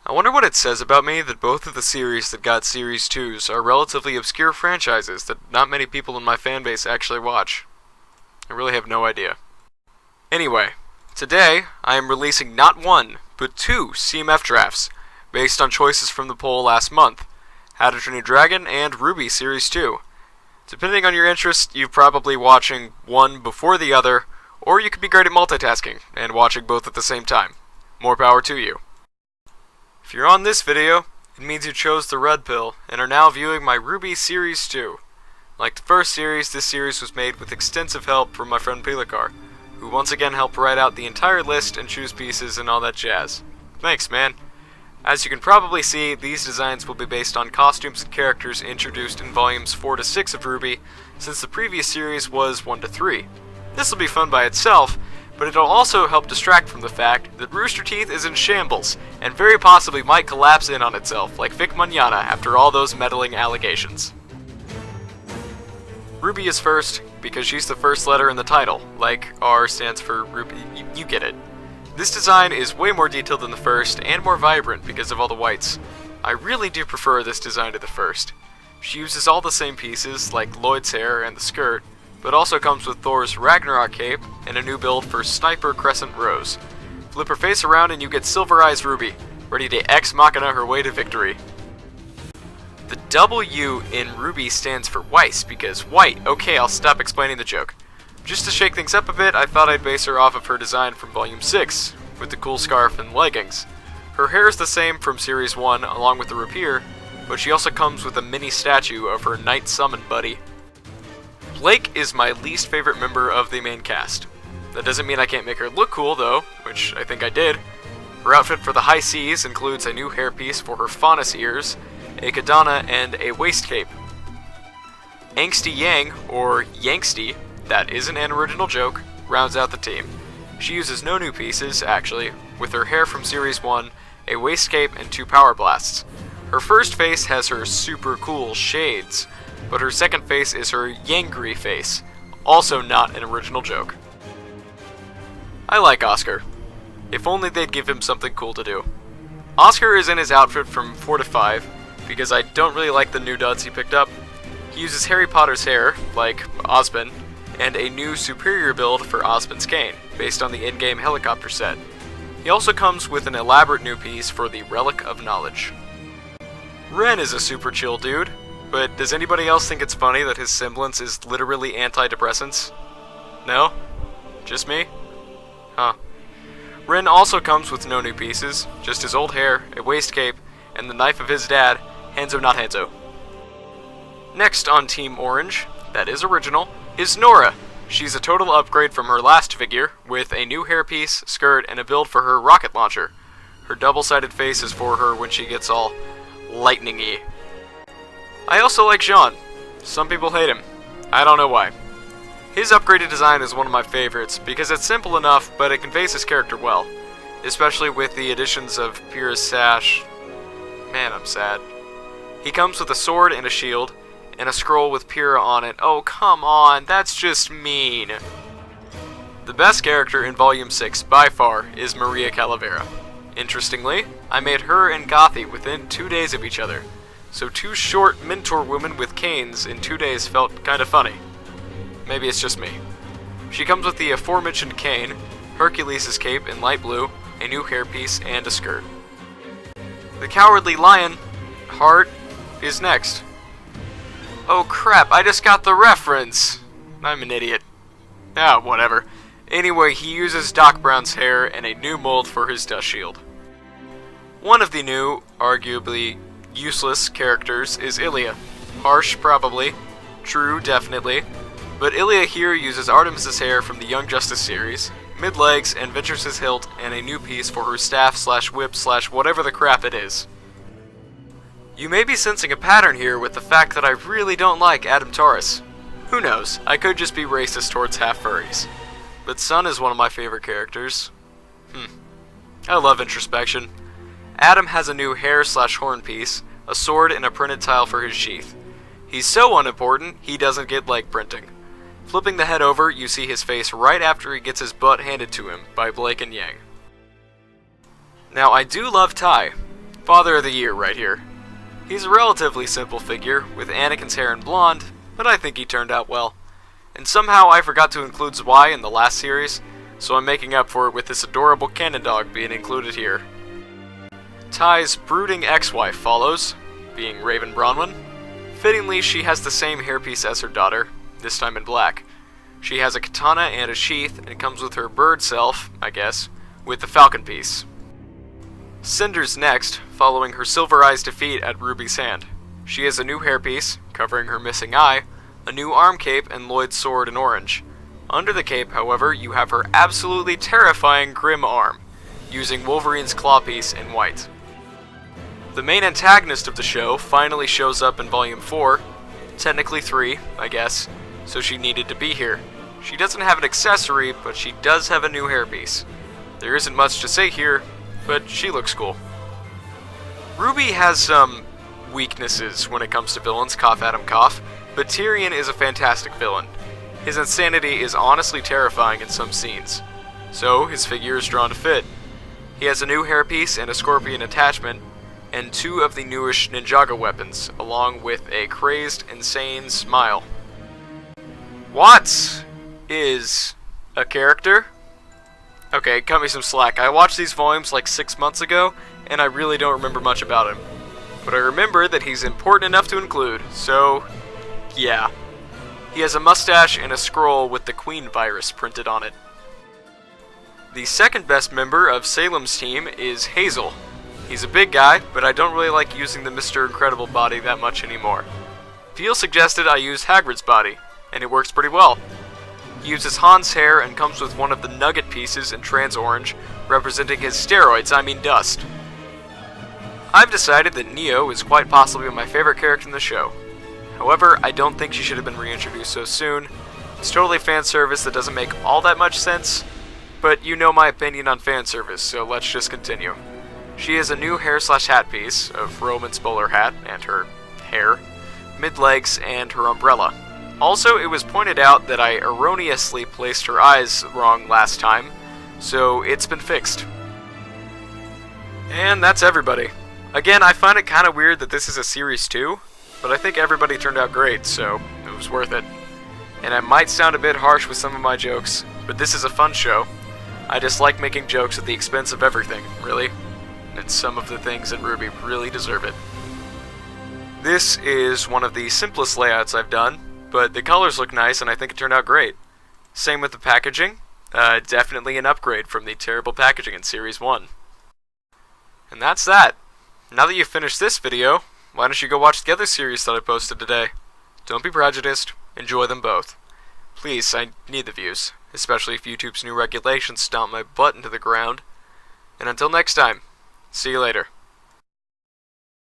I wonder what it says about me that both of the series that got Series 2s are relatively obscure franchises that not many people in my fanbase actually watch. I really have no idea. Anyway, today I am releasing not one, but two CMF Drafts, based on choices from the poll last month, How to Train Your Dragon and RWBY Series 2. Depending on your interest, you're probably watching one before the other, or you could be great at multitasking and watching both at the same time. More power to you. If you're on this video, it means you chose the red pill and are now viewing my RWBY Series 2. Like the first series, this series was made with extensive help from my friend Pilikar, who once again helped write out the entire list and choose pieces and all that jazz. Thanks, man. As you can probably see, these designs will be based on costumes and characters introduced in volumes 4 to 6 of RWBY, since the previous series was 1 to 3. This will be fun by itself, but it'll also help distract from the fact that Rooster Teeth is in shambles, and very possibly might collapse in on itself like Vic Mañana after all those meddling allegations. RWBY is first, because she's the first letter in the title, like R stands for Ruby, you get it. This design is way more detailed than the first, and more vibrant because of all the whites. I really do prefer this design to the first. She uses all the same pieces, like Lloyd's hair and the skirt, but also comes with Thor's Ragnarok cape and a new build for Sniper Crescent Rose. Flip her face around and you get Silver Eyes RWBY, ready to Ex Machina her way to victory. The W in RWBY stands for Weiss, because white. Okay, I'll stop explaining the joke. Just to shake things up a bit, I thought I'd base her off of her design from Volume 6, with the cool scarf and leggings. Her hair is the same from Series 1, along with the rapier, but she also comes with a mini statue of her Knight Summon buddy. Blake is my least favorite member of the main cast. That doesn't mean I can't make her look cool, though, which I think I did. Her outfit for the high seas includes a new hairpiece for her faunus ears, a katana, and a waist cape. Angsty Yang, or Yanksty, that isn't an original joke, rounds out the team. She uses no new pieces, actually, with her hair from Series 1, a waist cape, and 2 power blasts. Her first face has her super cool shades, but her second face is her Yangry face, also not an original joke. I like Oscar. If only they'd give him something cool to do. Oscar is in his outfit from 4 to 5, because I don't really like the new duds he picked up. He uses Harry Potter's hair, like Ozpin, and a new superior build for Ozpin's cane, based on the in-game helicopter set. He also comes with an elaborate new piece for the Relic of Knowledge. Ren is a super chill dude, but does anybody else think it's funny that his semblance is literally antidepressants? No? Just me? Huh. Ren also comes with no new pieces, just his old hair, a waist cape, and the knife of his dad, Hanzo not Hanzo. Next on Team Orange, that is original, is Nora. She's a total upgrade from her last figure, with a new hairpiece, skirt, and a build for her rocket launcher. Her double-sided face is for her when she gets all lightning-y. I also like Jean. Some people hate him. I don't know why. His upgraded design is one of my favorites, because it's simple enough, but it conveys his character well. Especially with the additions of Pyrrha's sash. Man, I'm sad. He comes with a sword and a shield, and a scroll with Pyrrha on it. Oh, come on, that's just mean. The best character in Volume 6, by far, is Maria Calavera. Interestingly, I made her and Gothi within 2 days of each other, so 2 short mentor women with canes in 2 days felt kinda funny. Maybe it's just me. She comes with the aforementioned cane, Hercules' cape in light blue, a new hairpiece, and a skirt. The Cowardly Lion, Heart, is next. Oh crap, I just got the reference! I'm an idiot. Ah, whatever. Anyway, he uses Doc Brown's hair and a new mold for his dust shield. One of the new, arguably useless characters is Ilya. Harsh, probably. True, definitely. But Ilya here uses Artemis's hair from the Young Justice series, mid-legs, and Ventress's hilt, and a new piece for her staff/whip/whatever the crap it is. You may be sensing a pattern here with the fact that I really don't like Adam Taurus. Who knows, I could just be racist towards half-furries. But Sun is one of my favorite characters. I love introspection. Adam has a new hair/horn piece, a sword, and a printed tile for his sheath. He's so unimportant, he doesn't get leg printing. Flipping the head over, you see his face right after he gets his butt handed to him by Blake and Yang. Now, I do love Ty. Father of the Year right here. He's a relatively simple figure, with Anakin's hair in blonde, but I think he turned out well. And somehow I forgot to include Zwei in the last series, so I'm making up for it with this adorable cannon dog being included here. Ty's brooding ex-wife follows, being Raven Bronwyn. Fittingly, she has the same hairpiece as her daughter, this time in black. She has a katana and a sheath, and comes with her bird self, I guess, with the falcon piece. Cinder's next, following her Silver Eye's defeat at Ruby's hand. She has a new hairpiece, covering her missing eye, a new arm cape, and Lloyd's sword in orange. Under the cape, however, you have her absolutely terrifying Grim arm, using Wolverine's claw piece in white. The main antagonist of the show finally shows up in Volume 4, technically 3, I guess, so she needed to be here. She doesn't have an accessory, but she does have a new hairpiece. There isn't much to say here, but she looks cool. RWBY has some weaknesses when it comes to villains, cough Adam cough, but Tyrion is a fantastic villain. His insanity is honestly terrifying in some scenes, so his figure is drawn to fit. He has a new hairpiece and a scorpion attachment, and 2 of the newish Ninjago weapons, along with a crazed, insane smile. Watts is a character? Okay, cut me some slack. I watched these volumes like 6 months ago, and I really don't remember much about him. But I remember that he's important enough to include, so yeah. He has a mustache and a scroll with the Queen virus printed on it. The second best member of Salem's team is Hazel. He's a big guy, but I don't really like using the Mr. Incredible body that much anymore. Peel suggested I use Hagrid's body, and it works pretty well. He uses Han's hair and comes with one of the nugget pieces in trans orange, representing his steroids, I mean dust. I've decided that Neo is quite possibly my favorite character in the show. However, I don't think she should have been reintroduced so soon. It's totally fan service that doesn't make all that much sense, but you know my opinion on fan service, so let's just continue. She has a new hair/hat piece of Roman's bowler hat and her hair, mid-legs, and her umbrella. Also, it was pointed out that I erroneously placed her eyes wrong last time, so it's been fixed. And that's everybody. Again, I find it kind of weird that this is a Series 2, but I think everybody turned out great, so it was worth it. And I might sound a bit harsh with some of my jokes, but this is a fun show. I just like making jokes at the expense of everything, really. And some of the things in RWBY really deserve it. This is one of the simplest layouts I've done, but the colors look nice and I think it turned out great. Same with the packaging. Definitely an upgrade from the terrible packaging in Series 1. And that's that. Now that you've finished this video, why don't you go watch the other series that I posted today? Don't be prejudiced, enjoy them both. Please, I need the views, especially if YouTube's new regulations stomp my butt into the ground. And until next time, see you later.